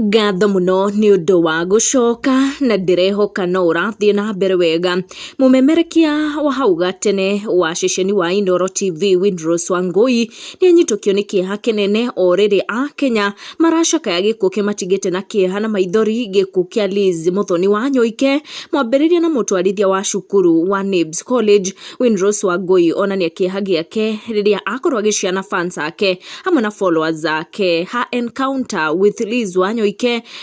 Ngatho muno ni undu wa gucoka na ndirehoka no urathie na mbere wega. Mumemerekia wa hau gatene wa ceceni wa Inooro TV Winrose wa Ngûi ni anyitukio ni Kîeha Kînene oriri a Kenya maracakaya gikuo kimatigite na Kîeha na maithori gikuo kia Liz Muthoni wa Nyoike mwambiriria na mutwarithia wa cukuru wa Nibs College. Winrose wa Ngûi onania Kîeha giake riria akorwo agiciana fans ake hamwe na followers ake. Her encounter with Liz wa Nyoike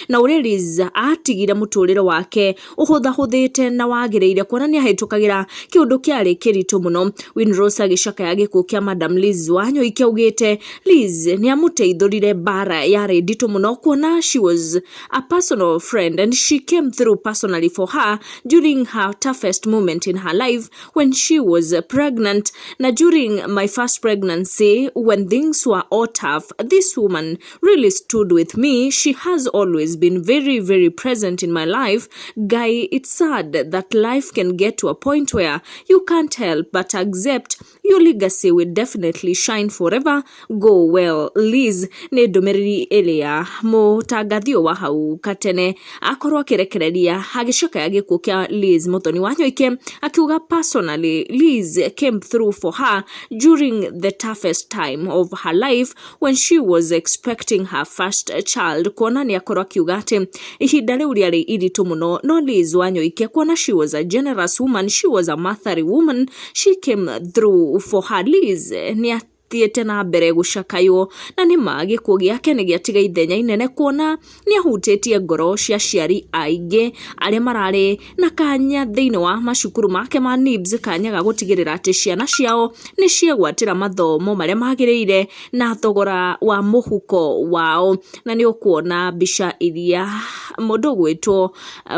na uria Liz atigire muturire wake uhuthahuthite na wagiriire kuonania ahitukagira kiundu kiari kiritu muno. Winrose agicakaya gikuo kia Madam Liz wa Nyoike ugite Liz ni amuteithurire bara yari nditu muno kuona she was a personal friend and she came through personally for her during her toughest moment in her life when she was pregnant. Na during my first pregnancy when things were all tough, this woman really stood with me. She has always been very, very present in my life. Guy, it's sad that life can get to a point where you can't help but accept your legacy will definitely shine forever. Go well, Liz. Ni ndumiriri iria mutangathio wa hau katene akorwo akirekereria agicakaya gikuo kia Liz Muthoni wa Nyoike akiuga personally Liz came through for her during the toughest time of her life when she was expecting her first child. Kuona ni akorwo akiuga ati ihinda riu riari iritu muno no Liz wa Nyoike kuona she was a generous woman, she was a motherly woman, she came through for her. Liz ni thiete na mbere gucakayo na ni gikuo giake ni giatiga ithenya inene kuona ni ahutitie ngoro cia ciari aingi aria marari na kanya thiini wa macukuru make ma Nibs, kanya ga gutigirira ati ciana ciao ni ciegwatira mathomo maria magiriire na thogora wa muhuko wao. Na ni ukuona bica iria mundu gwitwo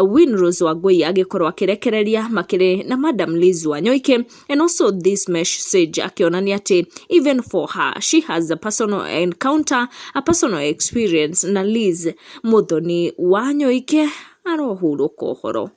Winrose wa Ngûi agikorwo akirekereria makiri na Madam Liz wa Nyoike, and also this message akionania ati even for her she has a personal encounter, a personal experience na Liz Muthoni wa Nyoike arohuruka uhoro.